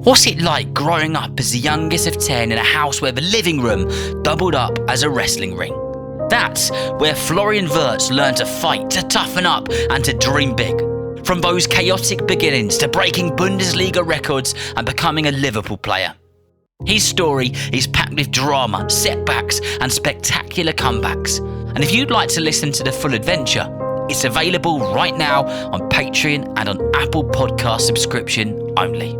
What's it like growing up as the youngest of 10 in a house where the living room doubled up as a wrestling ring? That's where Florian Wirtz learned to fight, to toughen up and to dream big. From those chaotic beginnings to breaking Bundesliga records and becoming a Liverpool player. His story is packed with drama, setbacks and spectacular comebacks. And if you'd like to listen to the full adventure, it's available right now on Patreon and on Apple Podcast subscription only.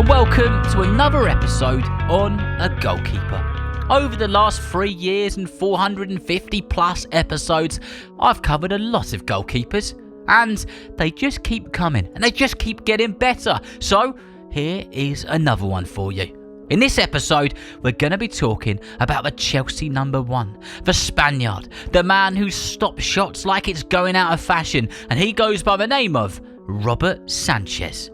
Welcome to another episode on A Goalkeeper. Over the last 3 years and 450 plus episodes, I've covered a lot of goalkeepers and they just keep coming and they just keep getting better. So here is another one for you. In this episode, we're going to be talking about the Chelsea number 1, the Spaniard, the man who stops shots like it's going out of fashion, and he goes by the name of Robert Sánchez.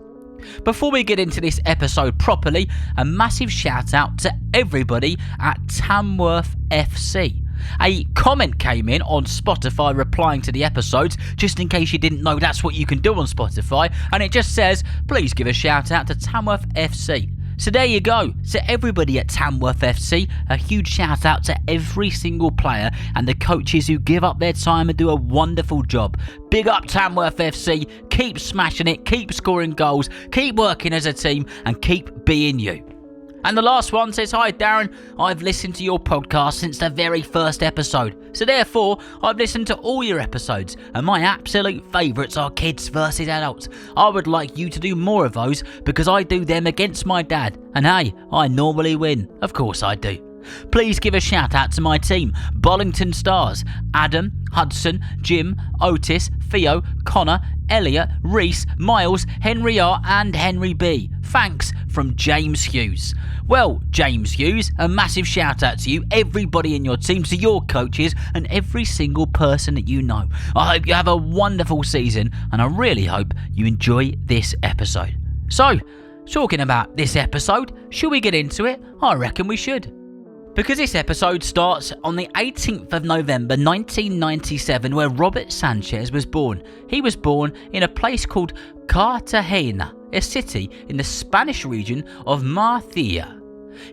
Before we get into this episode properly, a massive shout out to everybody at Tamworth FC. A comment came in on Spotify replying to the episodes, just in case you didn't know that's what you can do on Spotify, and it just says, please give a shout out to Tamworth FC. So there you go. To everybody at Tamworth FC, a huge shout out to every single player and the coaches who give up their time and do a wonderful job. Big up Tamworth FC, keep smashing it, keep scoring goals, keep working as a team and keep being you. And the last one says, hi Darren, I've listened to your podcast since the very first episode. So therefore, I've listened to all your episodes and my absolute favourites are kids versus adults. I would like you to do more of those because I do them against my dad. And hey, I normally win. Of course I do. Please give a shout out to my team, Bollington Stars, Adam, Hudson, Jim, Otis, Theo, Connor, Elliot, Reese, Miles, Henry R and Henry B. Thanks from James Hughes. Well, James Hughes, a massive shout out to you, everybody in your team, to your coaches and every single person that you know. I hope you have a wonderful season and I really hope you enjoy this episode. So, talking about this episode, should we get into it? I reckon we should. Because this episode starts on the 18th of November 1997 where Robert Sánchez was born. He was born in a place called Cartagena, a city in the Spanish region of Murcia.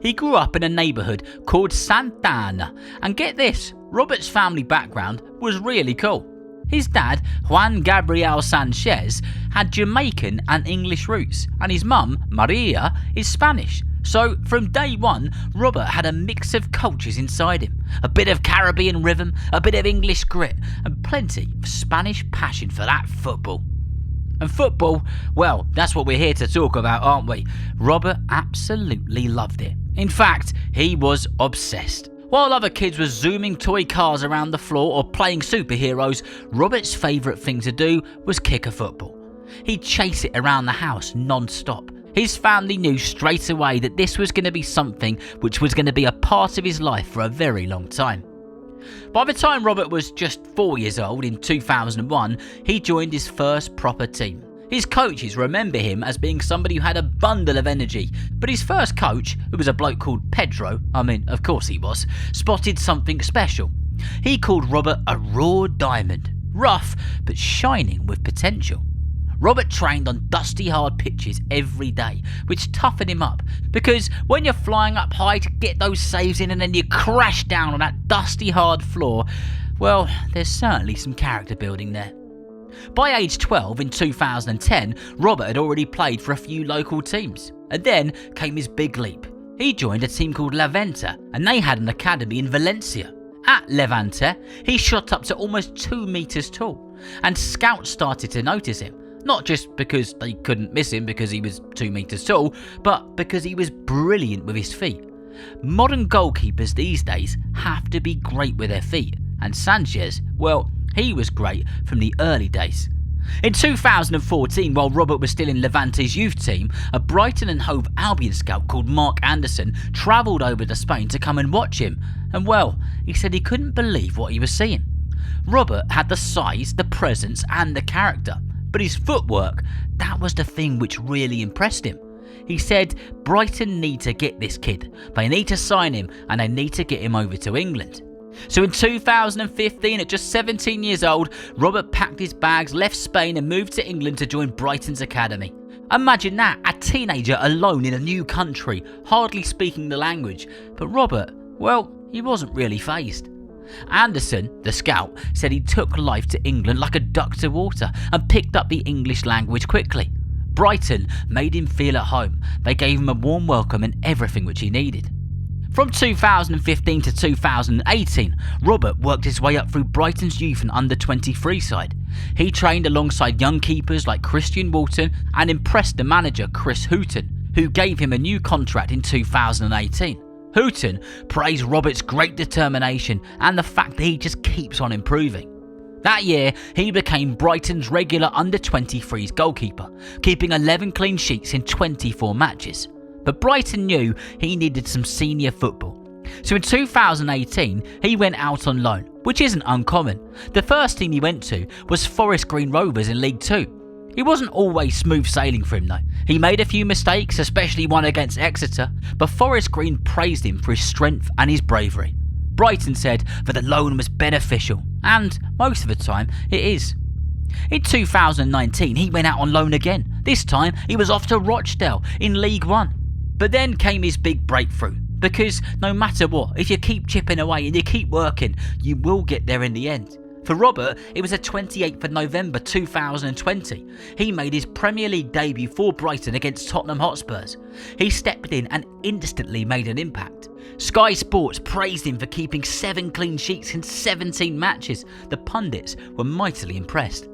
He grew up in a neighbourhood called Santa Ana, and get this, Robert's family background was really cool. His dad, Juan Gabriel Sánchez, had Jamaican and English roots, and his mum, Maria, is Spanish. So, from day one, Robert had a mix of cultures inside him. A bit of Caribbean rhythm, a bit of English grit, and plenty of Spanish passion for that football. And football, well, that's what we're here to talk about, aren't we? Robert absolutely loved it. In fact, he was obsessed. While other kids were zooming toy cars around the floor or playing superheroes, Robert's favourite thing to do was kick a football. He'd chase it around the house non-stop. His family knew straight away that this was going to be something which was going to be a part of his life for a very long time. By the time Robert was just 4 years old in 2001, he joined his first proper team. His coaches remember him as being somebody who had a bundle of energy, but his first coach, who was a bloke called Pedro, of course he was, spotted something special. He called Robert a raw diamond, rough but shining with potential. Robert trained on dusty hard pitches every day, which toughened him up, because when you're flying up high to get those saves in and then you crash down on that dusty hard floor, well, there's certainly some character building there. By age 12 in 2010, Robert had already played for a few local teams, and then came his big leap. He joined a team called Levante, and they had an academy in Valencia. At Levante, he shot up to almost 2 metres tall, and scouts started to notice him. Not just because they couldn't miss him because he was 2 metres tall, but because he was brilliant with his feet. Modern goalkeepers these days have to be great with their feet, and Sánchez, well, he was great from the early days. In 2014, while Robert was still in Levante's youth team, a Brighton and Hove Albion scout called Mark Anderson travelled over to Spain to come and watch him, and well, he said he couldn't believe what he was seeing. Robert had the size, the presence and the character, but his footwork, that was the thing which really impressed him. He said Brighton need to get this kid, they need to sign him and they need to get him over to England. So in 2015, at just 17 years old, Robert packed his bags, left Spain and moved to England to join Brighton's academy. Imagine that, a teenager alone in a new country, hardly speaking the language. But Robert, well, he wasn't really fazed. Anderson, the scout, said he took life to England like a duck to water and picked up the English language quickly. Brighton made him feel at home. They gave him a warm welcome and everything which he needed. From 2015 to 2018, Robert worked his way up through Brighton's youth and under-23 side. He trained alongside young keepers like Christian Walton and impressed the manager Chris Hughton, who gave him a new contract in 2018. Hughton praised Robert's great determination and the fact that he just keeps on improving. That year, he became Brighton's regular under-23s goalkeeper, keeping 11 clean sheets in 24 matches. But Brighton knew he needed some senior football. So in 2018, he went out on loan, which isn't uncommon. The first team he went to was Forest Green Rovers in League Two. It wasn't always smooth sailing for him though. He made a few mistakes, especially one against Exeter, but Forest Green praised him for his strength and his bravery. Brighton said that the loan was beneficial, and most of the time it is. In 2019, he went out on loan again. This time, he was off to Rochdale in League One. But then came his big breakthrough, because no matter what, if you keep chipping away and you keep working, you will get there in the end. For Robert, it was the 28th of November 2020. He made his Premier League debut for Brighton against Tottenham Hotspurs. He stepped in and instantly made an impact. Sky Sports praised him for keeping 7 clean sheets in 17 matches. The pundits were mightily impressed.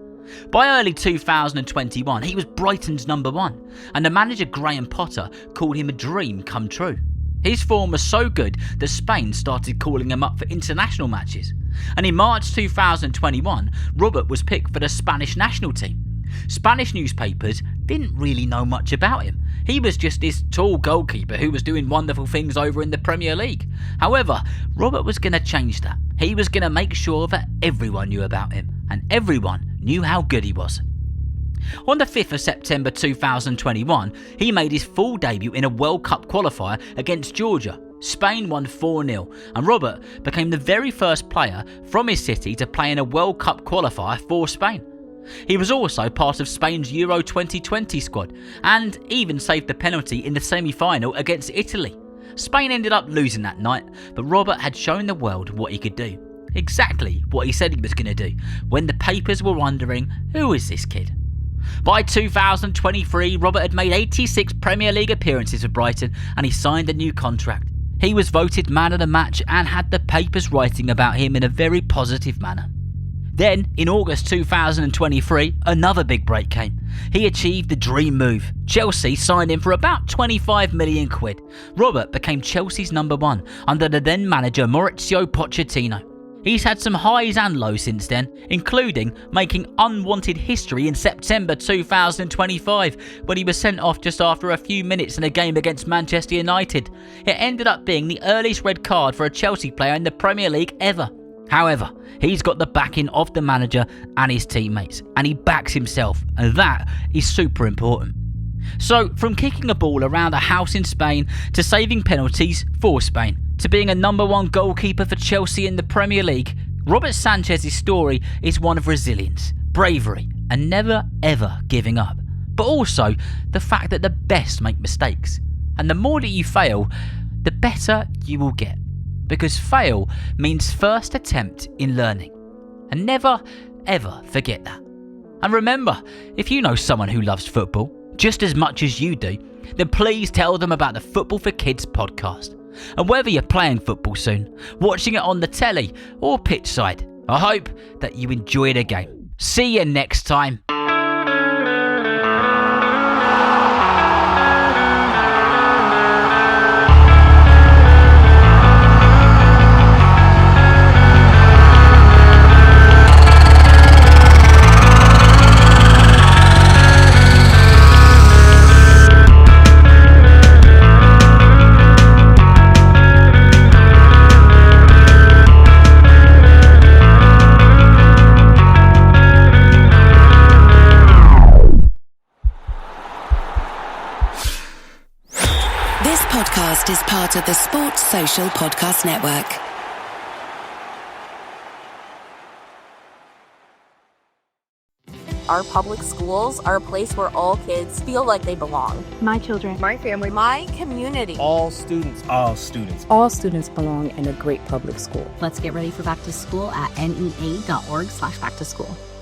By early 2021, he was Brighton's number one, and the manager Graham Potter called him a dream come true. His form was so good that Spain started calling him up for international matches, and in March 2021, Robert was picked for the Spanish national team. Spanish newspapers didn't really know much about him. He was just this tall goalkeeper who was doing wonderful things over in the Premier League. However, Robert was going to change that. He was going to make sure that everyone knew about him, and everyone knew how good he was. On the 5th of September 2021, he made his full debut in a World Cup qualifier against Georgia. Spain won 4-0, and Robert became the very first player from his city to play in a World Cup qualifier for Spain. He was also part of Spain's Euro 2020 squad, and even saved the penalty in the semi-final against Italy. Spain ended up losing that night, but Robert had shown the world what he could do. Exactly what he said he was going to do, when the papers were wondering, who is this kid? By 2023, Robert had made 86 Premier League appearances for Brighton, and he signed a new contract. He was voted man of the match and had the papers writing about him in a very positive manner. Then, in August 2023, another big break came. He achieved the dream move. Chelsea signed him for about 25 million quid. Robert became Chelsea's number one under the then manager Mauricio Pochettino. He's had some highs and lows since then, including making unwanted history in September 2025 when he was sent off just after a few minutes in a game against Manchester United. It ended up being the earliest red card for a Chelsea player in the Premier League ever. However, he's got the backing of the manager and his teammates, and he backs himself, and that is super important. So, from kicking a ball around a house in Spain to saving penalties for Spain, to being a number one goalkeeper for Chelsea in the Premier League, Robert Sanchez's story is one of resilience, bravery, and never ever giving up. But also the fact that the best make mistakes, and the more that you fail, the better you will get. Because fail means first attempt in learning. And never, ever forget that. And remember, if you know someone who loves football just as much as you do, then please tell them about the Football for Kids podcast. And whether you're playing football soon, watching it on the telly or pitch side, I hope that you enjoy the game. See you next time. part of the Sports Social Podcast Network. Our public schools are a place where all kids feel like they belong. My children. My family. My community. All students. All students. All students belong in a great public school. Let's get ready for back to school at nea.org/backtoschool.